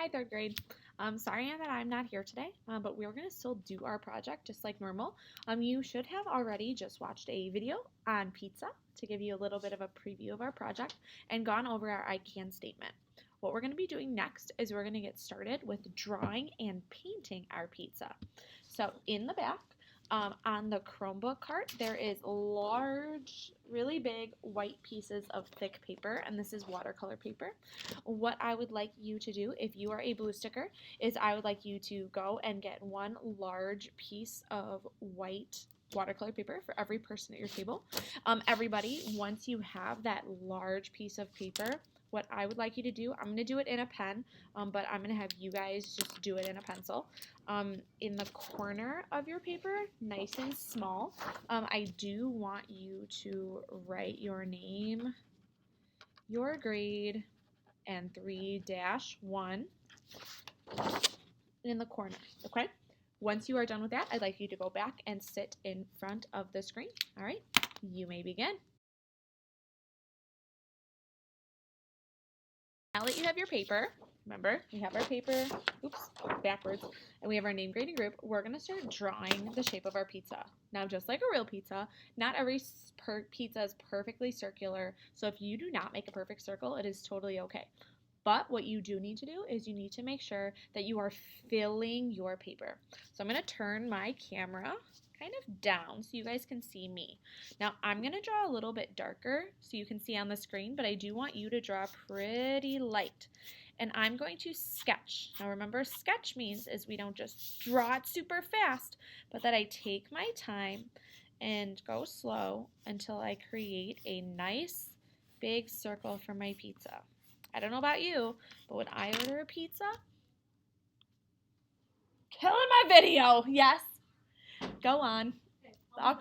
Hi, third grade. Sorry that I'm not here today, but we're going to still do our project just like normal. You should have already just watched a video on pizza to give you a little bit of a preview of our project and gone over our I can statement. What we're going to be doing next is we're going to get started with drawing and painting our pizza. So in the back, on the Chromebook cart, there is large, really big white pieces of thick paper, and this is watercolor paper. What I would like you to do, if you are a blue sticker, is I would like you to go and get one large piece of white watercolor paper for every person at your table. Everybody, once you have that large piece of paper, what I would like you to do, I'm going to do it in a pen, but I'm going to have you guys just do it in a pencil. In the corner of your paper, nice and small, I do want you to write your name, your grade, and 3-1 in the corner, okay? Once you are done with that, I'd like you to go back and sit in front of the screen. All right, you may begin. Now that you have your paper, remember, we have our paper, backwards, and we have our name, grade, and group, we're going to start drawing the shape of our pizza. Now, just like a real pizza, not every pizza is perfectly circular, so if you do not make a perfect circle, it is totally okay. But what you do need to do is you need to make sure that you are filling your paper. So I'm going to turn my camera kind of down so you guys can see me. Now I'm going to draw a little bit darker so you can see on the screen, but I do want you to draw pretty light. And I'm going to sketch. Now remember, sketch means is we don't just draw it super fast, but that I take my time and go slow until I create a nice big circle for my pizza. I don't know about you, but when I order a pizza, killing my video, yes. Go on. All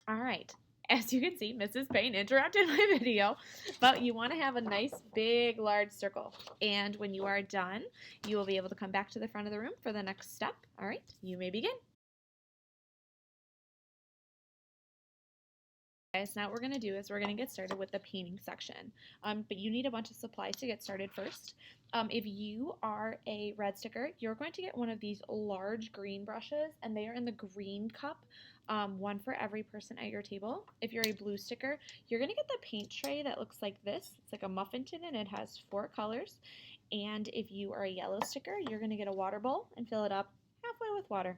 right. As you can see, Mrs. Payne interrupted my video, but you want to have a nice, big, large circle. And when you are done, you will be able to come back to the front of the room for the next step. All right, you may begin. So now what we're going to do is we're going to get started with the painting section. But you need a bunch of supplies to get started first. If you are a red sticker, you're going to get one of these large green brushes, and they are in the green cup, one for every person at your table. If you're a blue sticker, you're going to get the paint tray that looks like this. It's like a muffin tin, and it has 4 colors. And if you are a yellow sticker, you're going to get a water bowl and fill it up halfway with water.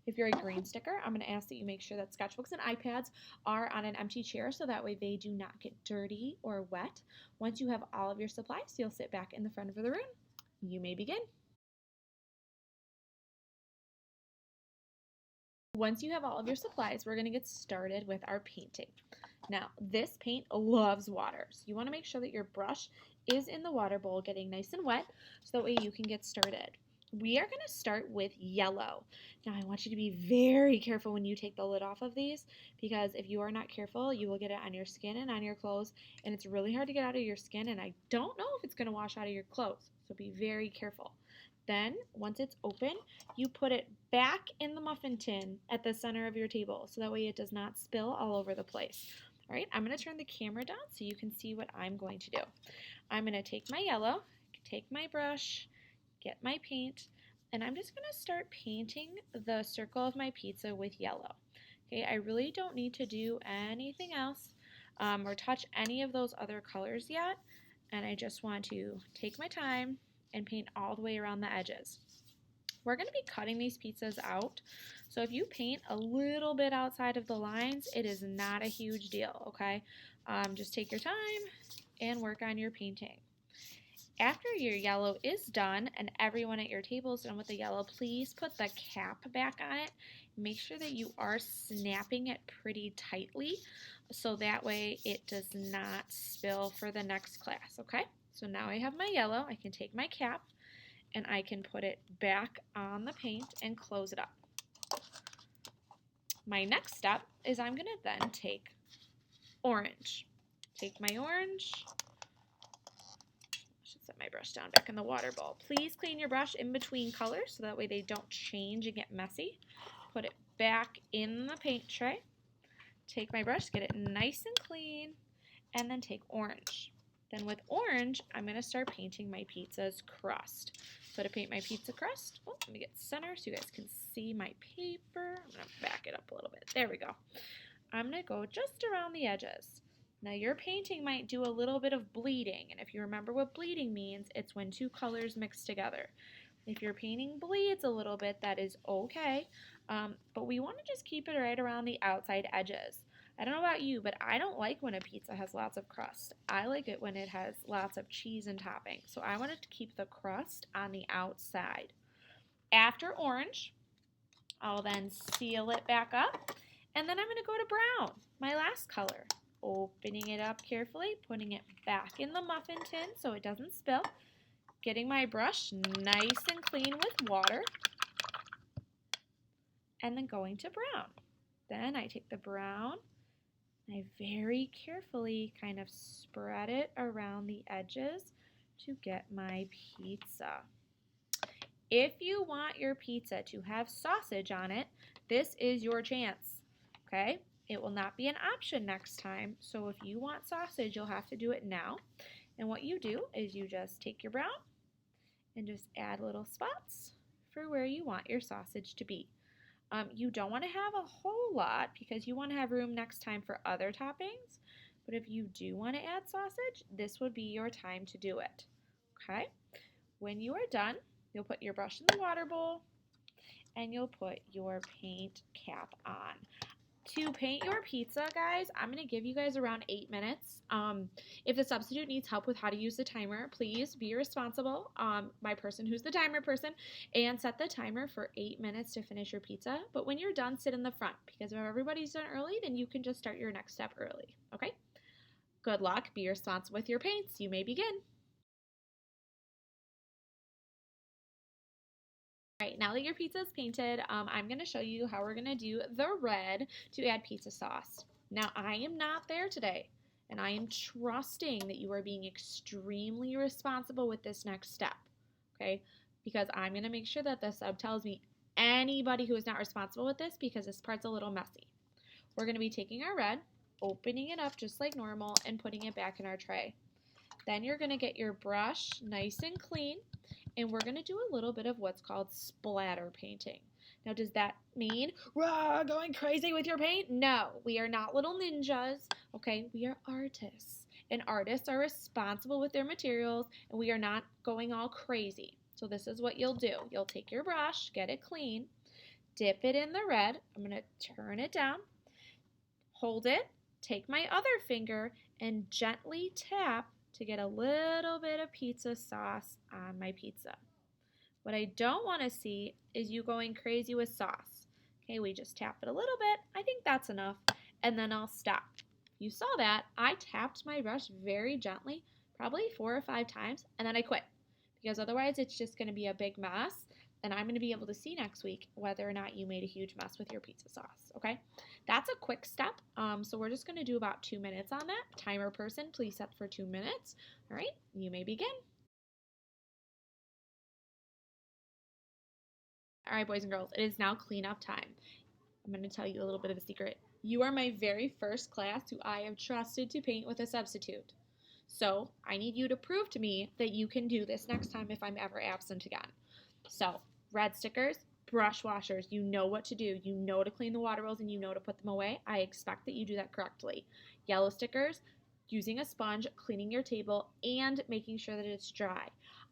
If you're a green sticker, I'm going to ask that you make sure that sketchbooks and iPads are on an empty chair so that way they do not get dirty or wet. Once you have all of your supplies, you'll sit back in the front of the room. You may begin. Once you have all of your supplies, we're going to get started with our painting. Now, this paint loves water, so you want to make sure that your brush is in the water bowl getting nice and wet so that way you can get started. We are going to start with yellow. Now, I want you to be very careful when you take the lid off of these because if you are not careful, you will get it on your skin and on your clothes, and it's really hard to get out of your skin, and I don't know if it's going to wash out of your clothes, so be very careful. Then, once it's open, you put it back in the muffin tin at the center of your table so that way it does not spill all over the place. All right, I'm going to turn the camera down so you can see what I'm going to do. I'm going to take my yellow, take my brush, get my paint, and I'm just going to start painting the circle of my pizza with yellow. Okay, I really don't need to do anything else or touch any of those other colors yet, and I just want to take my time and paint all the way around the edges. We're going to be cutting these pizzas out, so if you paint a little bit outside of the lines, it is not a huge deal, okay? Just take your time and work on your painting. After your yellow is done and everyone at your table is done with the yellow, please put the cap back on it. Make sure that you are snapping it pretty tightly so that way it does not spill for the next class, okay? So now I have my yellow. I can take my cap and I can put it back on the paint and close it up. My next step is I'm going to then take orange. Take my orange. Set my brush down back in the water bowl. Please clean your brush in between colors so that way they don't change and get messy. Put it back in the paint tray. Take my brush, get it nice and clean, and then take orange. Then with orange, I'm going to start painting my pizza's crust. So to paint my pizza crust, let me get center so you guys can see my paper. I'm going to back it up a little bit. There we go. I'm going to go just around the edges. Now your painting might do a little bit of bleeding, and if you remember what bleeding means, it's when two colors mix together. If your painting bleeds a little bit, that is okay, but we want to just keep it right around the outside edges. I don't know about you, but I don't like when a pizza has lots of crust. I like it when it has lots of cheese and topping, so I want to keep the crust on the outside. After orange, I'll then seal it back up, and then I'm going to go to brown, my last color. Opening it up carefully, putting it back in the muffin tin so it doesn't spill. Getting my brush nice and clean with water, and then going to brown. Then I take the brown, and I very carefully kind of spread it around the edges to get my pizza. If you want your pizza to have sausage on it, this is your chance, okay? It will not be an option next time, so if you want sausage, you'll have to do it now. And what you do is you just take your brown and just add little spots for where you want your sausage to be. You don't want to have a whole lot because you want to have room next time for other toppings, but if you do want to add sausage, this would be your time to do it, okay? When you are done, you'll put your brush in the water bowl and you'll put your paint cap on. To paint your pizza, guys, I'm going to give you guys around 8 minutes. If the substitute needs help with how to use the timer, please be responsible, my person who's the timer person, and set the timer for 8 minutes to finish your pizza. But when you're done, sit in the front, because if everybody's done early, then you can just start your next step early, okay? Good luck. Be responsible with your paints. You may begin. All right, now that your pizza is painted, I'm going to show you how we're going to do the red to add pizza sauce. Now, I am not there today, and I am trusting that you are being extremely responsible with this next step, okay? Because I'm going to make sure that the sub tells me anybody who is not responsible with this because this part's a little messy. We're going to be taking our red, opening it up just like normal, and putting it back in our tray. Then you're going to get your brush nice and clean, and we're going to do a little bit of what's called splatter painting. Now, does that mean going crazy with your paint? No, we are not little ninjas, okay? We are artists, and artists are responsible with their materials, and we are not going all crazy. So this is what you'll do. You'll take your brush, get it clean, dip it in the red. I'm going to turn it down, hold it, take my other finger, and gently tap to get a little bit of pizza sauce on my pizza. What I don't want to see is you going crazy with sauce. Okay, we just tap it a little bit. I think that's enough, and then I'll stop. You saw that. I tapped my brush very gently, probably 4 or 5 times, and then I quit because otherwise it's just going to be a big mess, and I'm going to be able to see next week whether or not you made a huge mess with your pizza sauce, okay? That's a quick step, so we're just going to do about 2 minutes on that. Timer person, please set for 2 minutes. All right, you may begin. All right, boys and girls, it is now cleanup time. I'm going to tell you a little bit of a secret. You are my very first class who I have trusted to paint with a substitute. So I need you to prove to me that you can do this next time if I'm ever absent again. So red stickers, brush washers, you know what to do. You know to clean the water bowls and you know to put them away. I expect that you do that correctly. Yellow stickers, using a sponge, cleaning your table, and making sure that it's dry.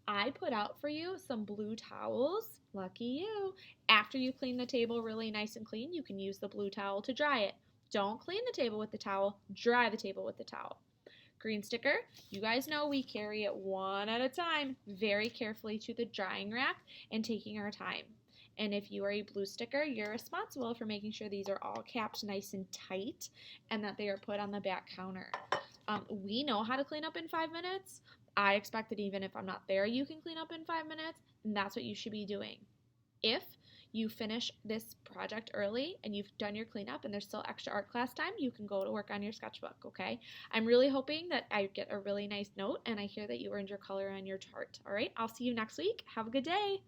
I put out for you some blue towels. Lucky you. After you clean the table really nice and clean, you can use the blue towel to dry it. Don't clean the table with the towel, dry the table with the towel. Green sticker, you guys know we carry it one at a time, very carefully to the drying rack and taking our time. And if you are a blue sticker, you're responsible for making sure these are all capped nice and tight and that they are put on the back counter. We know how to clean up in 5 minutes. I expect that even if I'm not there, you can clean up in 5 minutes, and that's what you should be doing. If you finish this project early and you've done your cleanup and there's still extra art class time, you can go to work on your sketchbook, okay? I'm really hoping that I get a really nice note and I hear that you earned your color on your chart, all right? I'll see you next week. Have a good day.